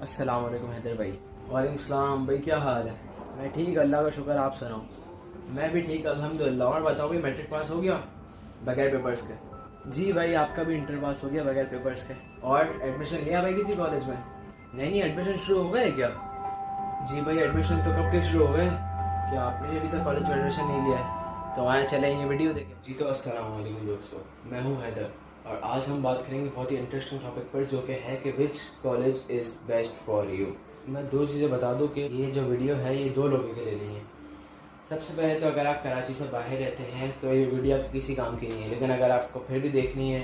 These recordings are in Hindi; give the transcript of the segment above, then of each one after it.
अस्सलाम वालेकुम हैदर भाई। वालेकुम सलाम भाई, क्या हाल है? मैं ठीक, अल्लाह का शुक्र, आप सुनाओ। मैं भी ठीक अल्हम्दुलिल्लाह। और बताओ भाई, मैट्रिक पास हो गया बगैर पेपर्स के? जी भाई, आपका भी इंटर पास हो गया बगैर पेपर्स के। और एडमिशन लिया भाई किसी कॉलेज में? नहीं, एडमिशन शुरू हो गए क्या? जी भाई, एडमिशन तो कब के शुरू हो गए। क्या आपने अभी तक कॉलेज में एडमिशन नहीं लिया है? तो आए चले ये वीडियो देखें। जी तो अस्सलाम वालेकुम दोस्तों, मैं हूँ हैदर और आज हम बात करेंगे बहुत ही इंटरेस्टिंग टॉपिक पर, जो कि है कि which college is best for you. मैं दो चीज़ें बता दूँ कि ये जो वीडियो है ये दो लोगों के लिए नहीं है। सबसे पहले तो अगर आप कराची से बाहर रहते हैं तो ये वीडियो आपको किसी काम की नहीं है, लेकिन अगर आपको फिर भी देखनी है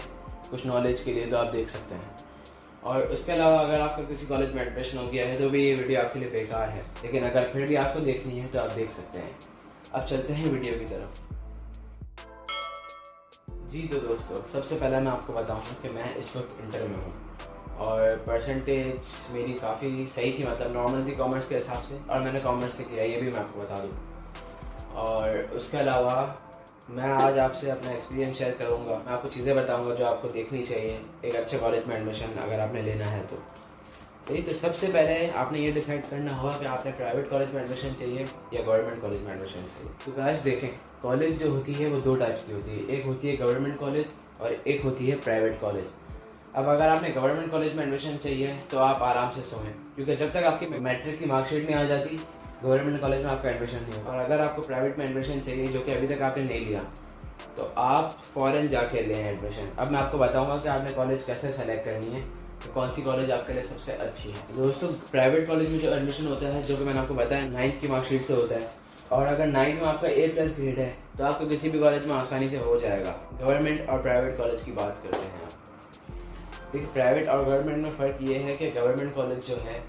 कुछ नॉलेज के लिए तो आप देख सकते हैं। और उसके अलावा अगर आपका किसी कॉलेज में एडमिशन हो गया है तो भी ये वीडियो आपके लिए बेकार है, लेकिन अगर फिर भी आपको देखनी है तो आप देख सकते हैं। अब चलते हैं वीडियो की तरफ। जी तो दोस्तों, सबसे पहले मैं आपको बताऊंगा कि मैं इस वक्त इंटर में हूँ और परसेंटेज मेरी काफ़ी सही थी, मतलब नॉर्मल थी कॉमर्स के हिसाब से, और मैंने कॉमर्स से किया, ये भी मैं आपको बता दूँ। और उसके अलावा मैं आज आपसे अपना एक्सपीरियंस शेयर करूँगा। मैं आपको चीज़ें बताऊँगा जो आपको देखनी चाहिए एक अच्छे कॉलेज में एडमिशन अगर आपने लेना है तो। सही, तो सबसे पहले आपने ये डिसाइड करना होगा कि आपने प्राइवेट कॉलेज में एडमिशन चाहिए या गवर्नमेंट कॉलेज में एडमिशन चाहिए। तो गाइस देखें, कॉलेज जो होती है वो दो टाइप्स की होती है, एक होती है गवर्नमेंट कॉलेज और एक होती है प्राइवेट कॉलेज। अब अगर आपने गवर्नमेंट कॉलेज में एडमिशन चाहिए तो आप आराम से सोएं, क्योंकि जब तक आपकी मैट्रिक की मार्कशीट नहीं आ जाती गवर्नमेंट कॉलेज में आपका एडमिशन नहीं होगा। और अगर आपको प्राइवेट में एडमिशन चाहिए जो कि अभी तक आपने नहीं लिया तो आप फ़ौरन जाके लें एडमिशन। अब मैं आपको बताऊंगा कि आपने कॉलेज कैसे सेलेक्ट करनी है, तो कौन सी कॉलेज आपके लिए सबसे अच्छी है। दोस्तों, प्राइवेट कॉलेज में जो एडमिशन होता है, जो कि मैंने आपको बताया 9th की मार्कशीट से होता है, और अगर 9th में आपका A+ ग्रेड है तो आपको किसी भी कॉलेज में आसानी से हो जाएगा। गवर्नमेंट और प्राइवेट कॉलेज की बात करते हैं आप। देखिए, प्राइवेट और गवर्नमेंट में फ़र्क ये है कि गवर्नमेंट कॉलेज जो है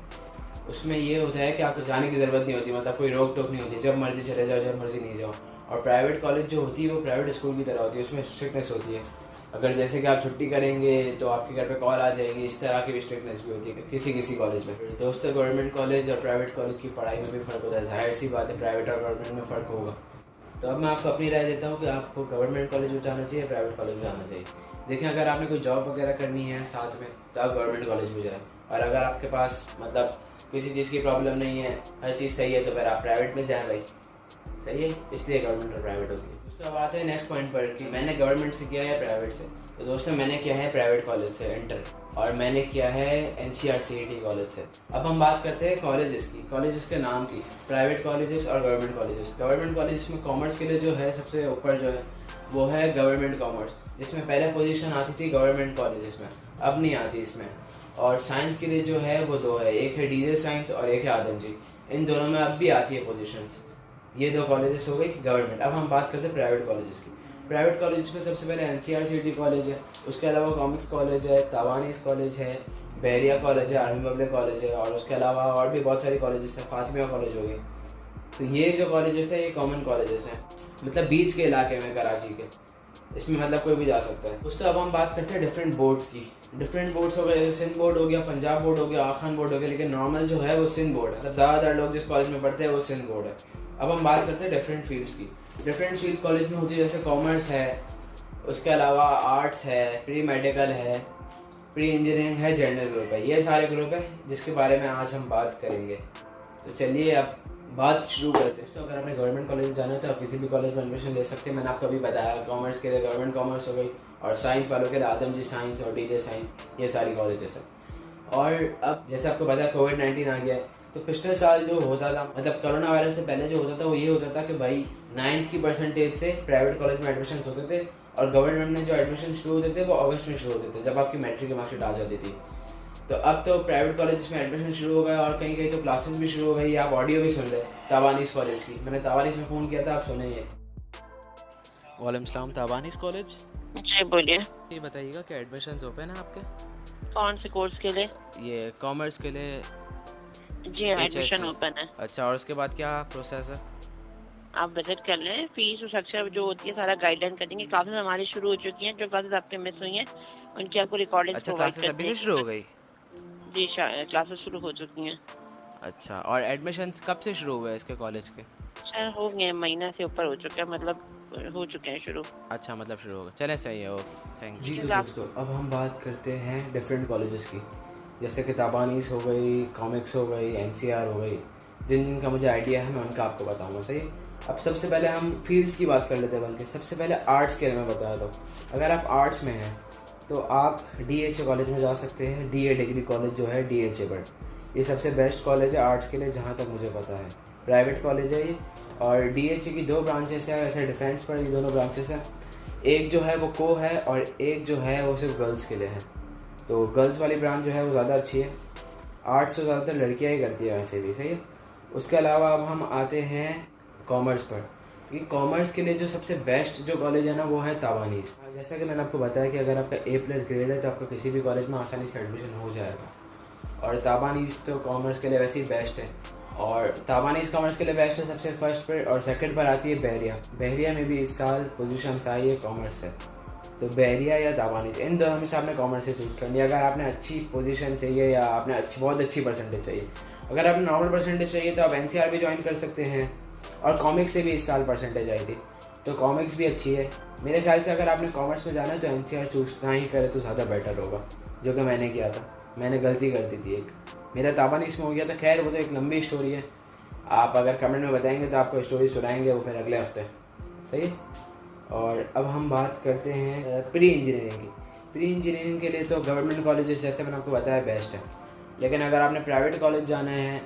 उसमें ये होता है कि आपको जाने की ज़रूरत नहीं होती, मतलब कोई रोक टोक नहीं होती, जब मर्जी चले जाओ जब मर्जी नहीं जाओ। और प्राइवेट कॉलेज जो होती है वो प्राइवेट स्कूल की तरह होती है, उसमें स्ट्रिक्टनेस होती है। अगर जैसे कि आप छुट्टी करेंगे तो आपके घर पे कॉल आ जाएगी, इस तरह की स्ट्रिक्टनेस भी होती है किसी किसी कॉलेज में। दोस्तों, गवर्नमेंट कॉलेज और प्राइवेट कॉलेज की पढ़ाई में भी फ़र्क होता है, जाहिर सी बात है प्राइवेट और गवर्नमेंट में फ़र्क होगा। तो अब मैं आपको अपनी राय देता हूँ कि आपको गवर्नमेंट कॉलेज में जाना चाहिए, प्राइवेट कॉलेज में जाना चाहिए। देखिए, अगर आपने कोई जॉब वगैरह करनी है साथ में तो आप गवर्नमेंट कॉलेज में जाएँ, और अगर आपके पास मतलब किसी चीज़ की प्रॉब्लम नहीं है, हर चीज़ सही है, तो फिर आप प्राइवेट में जाएँ भाई। सही है, इसलिए गवर्नमेंट और प्राइवेट होती है। दोस्तों, अब आते हैं नेक्स्ट पॉइंट पर कि मैंने गवर्नमेंट से किया या प्राइवेट से। तो दोस्तों, मैंने किया है प्राइवेट कॉलेज से इंटर, और मैंने किया है NCR-CET कॉलेज से। अब हम बात करते हैं कॉलेजेस की, कॉलेजेस के नाम की, प्राइवेट कॉलेजेस और गवर्नमेंट कॉलेजेस। गवर्नमेंट कॉलेजेस में कॉमर्स के लिए जो है सबसे ऊपर जो है वो है गवर्नमेंट कॉमर्स, जिसमें पहले पोजीशन आती थी गवर्नमेंट कॉलेजेस में, अब नहीं आती इसमें। और साइंस के लिए जो है वो दो है, एक है DJ साइंस और एक है आदमजी। इन दोनों में अब भी आती है पोजीशंस। ये दो कॉलेजेस हो गई गवर्नमेंट। अब हम बात करते हैं प्राइवेट कॉलेजेस की। प्राइवेट कॉलेज में सबसे पहले NCR-CET कॉलेज है, उसके अलावा कॉमिक्स कॉलेज है, तावानीस कॉलेज है, बहरिया कॉलेज है, आर्मी पब्लिक कॉलेज है, और उसके अलावा और भी बहुत सारी कॉलेजेस हैं, फातिमा कॉलेज हो गई। तो ये जो कॉलेजेस है ये कॉमन कॉलेजेस हैं, मतलब बीच के इलाके में कराची के, इसमें मतलब कोई भी जा सकता है। उसके अब हम बात करते हैं डिफरेंट बोर्ड्स की। डिफरेंट बोर्ड्स हो गए, जैसे सिंध बोर्ड हो गया, पंजाब बोर्ड हो गया, आखान बोर्ड हो गया, लेकिन नॉर्मल जो है वो सिंध बोर्ड है, मतलब ज़्यादातर लोग जिस कॉलेज में पढ़ते हैं वो सिंध बोर्ड है। अब हम बात करते हैं डिफरेंट फील्ड्स की। डिफरेंट फील्ड कॉलेज में होती है जैसे कॉमर्स है, उसके अलावा आर्ट्स है, प्री मेडिकल है, प्री इंजीनियरिंग है, जनरल ग्रुप है। ये सारे ग्रुप है जिसके बारे में आज हम बात करेंगे। तो चलिए अब बात शुरू करते हैं। तो अगर आपने गवर्नमेंट कॉलेज में जाना है तो आप किसी भी कॉलेज में एडमिशन ले सकते हैं। मैंने आपको अभी बताया, कॉमर्स के लिए गवर्नमेंट कॉमर्स हो गई, और साइंस वालों के लिए आदमजी साइंस और DJ साइंस, ये सारी कॉलेजेस हैं। और अब जैसे आपको पता है कोविड-19 आ गया है, तो पिछले साल जो होता था, मतलब कोरोना वायरस से पहले जो होता था वो ये होता था कि भाई 9th की परसेंटेज से प्राइवेट कॉलेज में एडमिशन होते थे, और गवर्नमेंट में जो एडमिशन शुरू होते थे वो अगस्त में शुरू होते थे, जब आपकी मैट्रिक की मार्कशीट आ जाती थी। तो अब तो प्राइवेट कॉलेज में एडमिशन शुरू हो गया, और कहीं कहीं तो क्लासेस भी शुरू हो गई। आप ऑडियो भी सुन रहे तावानीस कॉलेज की, मैंने तावानीस में फ़ोन किया था, आप सुने ये। वालेकुम सलाम, ताबानीस कॉलेज। जी बोलिए। ये बताइएगा कि एडमिशन ओपन है आपके? कौन से कोर्स के लिए? ये कॉमर्स के लिए। जी एडमिशन ओपन है। अच्छा, और उसके बाद क्या प्रोसेस है? आप विजिट कर लें, फीस और स्ट्रक्चर जो होती है सारा गाइडलाइन करेंगे। क्लासेस हमारी शुरू हो चुकी हैं, जो क्लासेस आपके मिस हुई हैं उनकी आपको रिकॉर्डिंग अच्छा, प्रोवाइड क्लासेस कर अभी से देंगे। शुरू हो गई? जी क्लासेस शुरू हो चुकी हैं। अच्छा, और एडमिशन्स कब से शुरू हुए इसके कॉलेज के? सर हो गए, महीना से ऊपर हो चुका है, मतलब हो चुके हैं शुरू। अच्छा, मतलब शुरू हो गया, चले सही है, ओके, थैंक यू। जी तो दोस्तों, अब हम बात करते हैं डिफरेंट कॉलेजेस की। जैसे कि ताबानीस हो गई, कॉमिक्स हो गई, NCR हो गई, जिन जिनका मुझे आइडिया है मैं उनका आपको बताऊँगा। सही, अब सबसे पहले हम फील्ड्स की बात कर लेते हैं। बल्कि सबसे पहले आर्ट्स के लिए मैं बता दूँ, अगर आप आर्ट्स में हैं तो आप DHA कॉलेज में जा सकते हैं। DA डिग्री कॉलेज जो है DHA बट ये सबसे बेस्ट कॉलेज है आर्ट्स के लिए जहाँ तक मुझे पता है। प्राइवेट कॉलेज है ये, और DHA की 2 ब्रांचेस है। वैसे डिफेंस पर ये दोनों ब्रांचेस हैं, एक जो है वो को है और एक जो है वो सिर्फ गर्ल्स के लिए है। तो गर्ल्स वाली ब्रांच जो है वो ज़्यादा अच्छी है। आर्ट्स तो ज़्यादातर लड़कियाँ ही करती है वैसे भी। सही है, उसके अलावा अब हम आते हैं कॉमर्स पर। क्योंकि कॉमर्स के लिए जो सबसे बेस्ट जो कॉलेज है ना वो है ताबानीस। जैसा कि मैंने आपको बताया कि अगर आपका A+ ग्रेड है तो आपका किसी भी कॉलेज में आसानी से एडमिशन हो जाएगा। और ताबानीस तो कॉमर्स के लिए वैसे ही बेस्ट है, और ताबानीस कॉमर्स के लिए बेस्ट है सबसे फर्स्ट पर। और सेकंड पर आती है बहरिया। बहरिया में भी इस साल पोजीशन आई है कॉमर्स से। तो बहरिया या ताबानीस, इन दोनों में से आपने कॉमर्स से चूज़ करनी है अगर आपने अच्छी पोजीशन चाहिए या आपने बहुत अच्छी परसेंटेज चाहिए। अगर आपने नॉर्मल परसेंटेज चाहिए तो आप NCR भी ज्वाइन कर सकते हैं। और कॉमिक्स से भी इस साल परसेंटेज आई थी, तो कॉमिक्स भी अच्छी है। मेरे ख्याल से अगर आपने कॉमर्स में जाना है तो NCR चूज़ ना ही करे तो ज़्यादा बेटर होगा, जो कि मैंने किया था। मैंने गलती कर दी थी, एक मेरा ताबानीस में हो गया था। खैर वो तो एक लंबी स्टोरी है, आप अगर कमेंट में बताएंगे तो आपको स्टोरी सुनाएंगे वो फिर अगले हफ्ते। सही है, और अब हम बात करते हैं प्री इंजीनियरिंग की। प्री इंजीनियरिंग के लिए तो गवर्नमेंट कॉलेजेस जैसे मैंने आपको बताया बेस्ट है, लेकिन अगर आपने प्राइवेट कॉलेज जाना है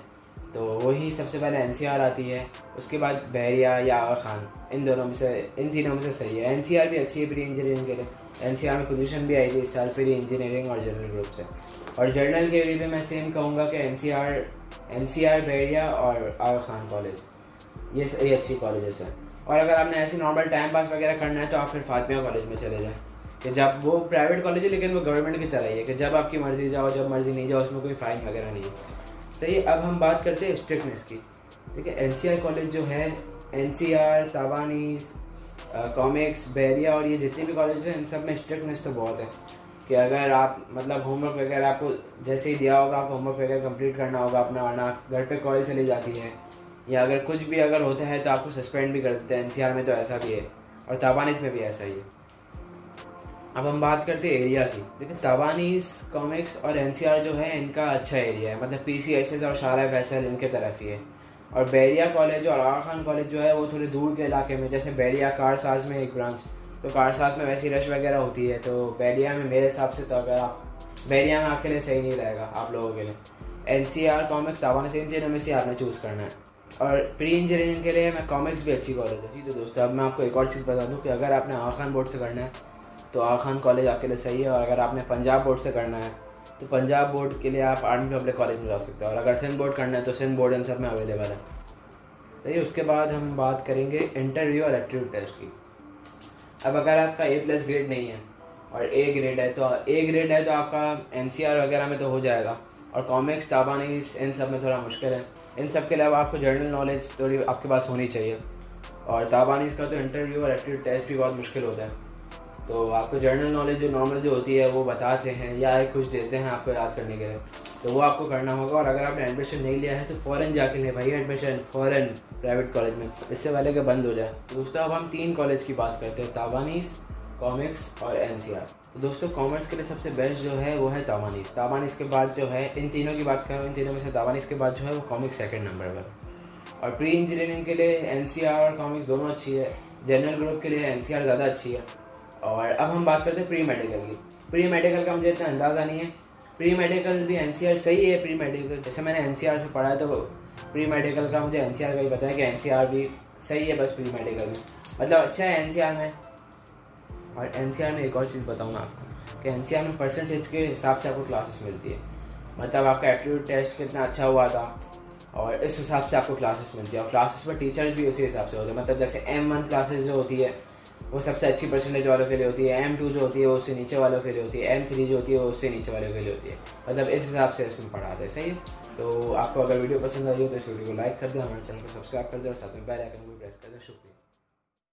तो वही सबसे पहले NCR आती है, उसके बाद बहरिया या आगा खान, इन तीनों में से सही है। NCR भी अच्छी है प्री इंजीनियरिंग के लिए। NCR में पोजीशन भी आई थी इस साल प्री इंजीनियरिंग और जनरल ग्रुप से। और जर्नल के लिए भी मैं सेम कहूँगा कि NCR बहरिया और आगा खान कॉलेज ये अच्छी कॉलेजेस हैं। और अगर आपने ऐसे नॉर्मल टाइम पास वगैरह करना है तो आप फिर फातिमा कॉलेज में चले जाएँ, कि जब वो प्राइवेट कॉलेज है लेकिन वो गवर्नमेंट की तरह ही है कि जब आपकी मर्ज़ी जाओ, जब मर्ज़ी नहीं जाओ, उसमें कोई फ़ाइन वगैरह नहीं है। सही है, अब हम बात करते हैं स्ट्रिक्टनेस की। ठीक है, NCR कॉलेज जो है, NCR, ताबानीस, कॉमिक्स, बहरिया और ये जितने भी कॉलेज हैं इन सब में स्ट्रिक्टनेस तो बहुत है कि अगर आप मतलब होमवर्क वगैरह आपको जैसे ही दिया होगा आपको होमवर्क वगैरह कंप्लीट करना होगा अपना, वरना घर पे कॉल चली जाती है, या अगर कुछ भी अगर होता है तो आपको सस्पेंड भी कर देते हैं। NCR में तो ऐसा भी है और ताबानीस में भी ऐसा ही है। अब हम बात करते हैं एरिया की। देखिए ताबानीस, कॉमिक्स और NCR जो है इनका अच्छा एरिया है, मतलब PCHS और शारा फैसल इनके तरफ ही है। और बहरिया कॉलेज और आगा खान कॉलेज जो है वो थोड़े दूर के इलाके में, जैसे बहरिया कारसाज में एक ब्रांच, तो कारसाज में वैसी रश वगैरह होती है। तो बहरिया में मेरे हिसाब से तो अगर आप बहरिया में आपके लिए सही नहीं रहेगा आप लोगों के लिए। NCR, कॉमिक्स, ताबानीस, इन तीनों में से आपने चूज़ करना है। और प्री इंजीनियरिंग के लिए मैं कॉमिक्स भी अच्छी कॉलेज है। जी तो दोस्तों अब मैं आपको एक और चीज़ बता दूँ कि अगर आपने आगा खान बोर्ड से करना है तो आगा खान कॉलेज आपके लिए सही है। और अगर आपने पंजाब बोर्ड से करना है तो पंजाब बोर्ड के लिए आप आर्मी पब्लिक कॉलेज में जा सकते हो। और अगर सिंध बोर्ड करना है तो सिंध बोर्ड इन सब में अवेलेबल है। सही है, उसके बाद हम बात करेंगे इंटरव्यू और एप्टीट्यूड टेस्ट की। अब अगर आपका A+ ग्रेड नहीं है और A ग्रेड है तो आपका NCR वगैरह में तो हो जाएगा। और कॉमिक्स, ताबानीस इन सब में थोड़ा मुश्किल है। इन सब के अलावा आपको जनरल नॉलेज थोड़ी आपके पास होनी चाहिए। और ताबानीस का तो इंटरव्यू और एप्टीट्यूड टेस्ट भी बहुत मुश्किल होता है, तो आपको जनरल नॉलेज जो नॉर्मल जो होती है वो बताते हैं या कुछ देते हैं आपको याद करने के लिए, तो वो आपको करना होगा। और अगर आपने एडमिशन नहीं लिया है तो फ़ौरन जाके ले भाई एडमिशन, फ़ौरन प्राइवेट कॉलेज में, इससे पहले कि बंद हो जाए। दोस्तों अब हम 3 कॉलेज की बात करते हैं, ताबानीस, कॉमिक्स और NCR। तो दोस्तों कॉमर्स के लिए सबसे बेस्ट जो है वो है ताबानीस। ताबानीस के बाद जो है, इन तीनों की बात करूँ, इन तीनों में से ताबानीस के बाद जो है वो कॉमिक्स सेकंड नंबर पर। और प्री इंजीनियरिंग के लिए NCR और कॉमिक्स दोनों अच्छी है। जनरल ग्रुप के लिए NCR ज़्यादा अच्छी है। और अब हम बात करते हैं प्री मेडिकल की। प्री मेडिकल का मुझे इतना अंदाज़ा नहीं है, प्री मेडिकल भी NCR सही है। प्री मेडिकल जैसे मैंने NCR से पढ़ा है तो प्री मेडिकल का मुझे NCR का ही पता है कि NCR भी सही है। बस प्री मेडिकल में मतलब अच्छा है NCR में। और NCR में एक और चीज़ बताऊँ ना आपको कि NCR में परसेंटेज के हिसाब से आपको क्लासेस मिलती है, मतलब आपका एप्टीट्यूड टेस्ट कितना अच्छा हुआ था और इस हिसाब से आपको क्लासेस मिलती है। और क्लासेस पर टीचर्स भी उसी हिसाब से होते हैं, मतलब जैसे M1 क्लासेस जो होती है वो सबसे अच्छी परसेंटेज वालों के लिए होती है, M2 जो होती है वो उससे नीचे वालों के लिए होती है, M3 जो होती है वो उससे नीचे वालों के लिए होती है, मतलब इस हिसाब से उसमें पढ़ाते हैं। सही है, तो आपको अगर वीडियो पसंद आई हो तो इस वीडियो को लाइक कर दें, हमारे चैनल को सब्सक्राइब कर दें और साथ में बेल आइकन को प्रेस कर दें। शुक्रिया।